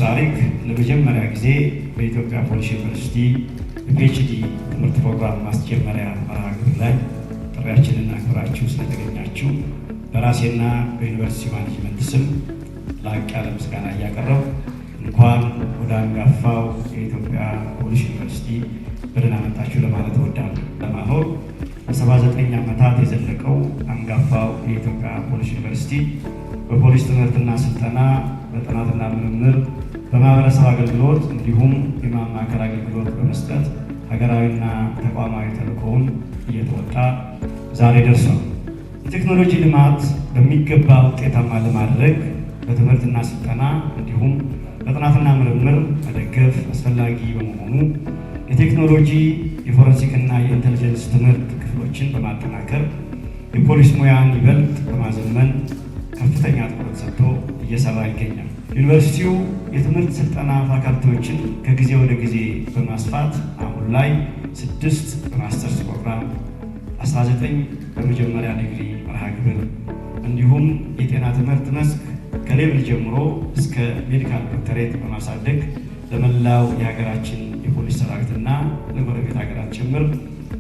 ታሪክ ለመጀመሪያ ጊዜ በኢትዮጵያ ፖሊስ ዩኒቨርሲቲ የፒኤችዲ ትምህርት ፕሮግራም ማስጀመሪያ መርሃ ግብር ላይ ጥሪያችንን አክብራችሁ ስለተገኛችሁ በራሴና በዩኒቨርሲቲ ማኔጅመንት ስም ላቅ ያለ ምስጋና እያቀረብኩ እንኳን ወደ አንጋፋው የኢትዮጵያ ፖሊስ ዩኒቨርሲቲ በደህና መጣችሁ ለማለት እወዳለሁ። ለማኖር ለ79 ዓመታት የዘለቀው አንጋፋው የኢትዮጵያ ፖሊስ ዩኒቨርሲቲ በፖሊስ ትምህርትና ስልጠና፣ በጥናትና ምርምር፣ በማህበረሰብ አገልግሎት እንዲሁም የማማከር አገልግሎት በመስጠት ሀገራዊና ተቋማዊ ተልዕኮውን እየተወጣ ዛሬ ደርሷል። የቴክኖሎጂ ልማት በሚገባ ውጤታማ ለማድረግ በትምህርትና ስልጠና እንዲሁም በጥናትና ምርምር መደገፍ አስፈላጊ በመሆኑ የቴክኖሎጂ የፎረንሲክና የኢንተለጀንስ ትምህርት ክፍሎችን በማጠናከር የፖሊስ ሙያን ይበልጥ በማዘመን ከፍተኛ ትኩረት ሰጥቶ እየሰራ ይገኛል። ዩኒቨርሲቲው የትምህርት ስልጠና ፋካልቲዎችን ከጊዜ ወደ ጊዜ በማስፋት አሁን ላይ 6 በማስተርስ ፕሮግራም፣ 19 በመጀመሪያ ዲግሪ መርሃ ግብር እንዲሁም የጤና ትምህርት መስክ ከሌቭል ጀምሮ እስከ ሜዲካል ዶክተሬት በማሳደግ ለመላው የሀገራችን የፖሊስ ሰራዊትና ለጎረቤት ሀገራት ጭምር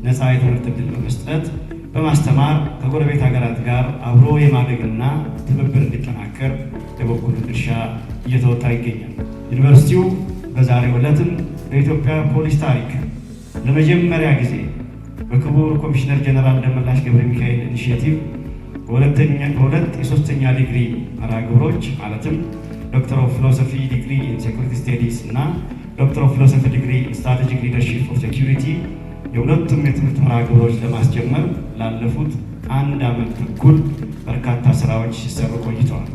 ነፃ የትምህርት ዕድል በመስጠት በማስተማር ከጎረቤት ሀገራት ጋር አብሮ የማደግና ትብብር እንዲጠናከር የበኩሉን ድርሻ እየተወጣ ይገኛል። ዩኒቨርሲቲው በዛሬው ዕለትም በኢትዮጵያ ፖሊስ ታሪክ ለመጀመሪያ ጊዜ በክቡር ኮሚሽነር ጀነራል ደመላሽ ገብረ ሚካኤል ኢኒሺዬቲቭ በሁለት የሶስተኛ ዲግሪ መርሃ ግብሮች ማለትም ዶክተር ኦፍ ፊሎሶፊ ዲግሪ ኢን ሴኩሪቲ ስታዲስ እና ዶክተር ኦፍ ፊሎሶፊ ዲግሪ ኢን ስትራቴጂክ ሊደርሺፕ ኦፍ ሴኩሪቲ የሁለቱም የትምህርት መርሃ ግብሮች ለማስጀመር ላለፉት 1 ዓመት ተኩል በርካታ ስራዎች ሲሰሩ ቆይተዋል።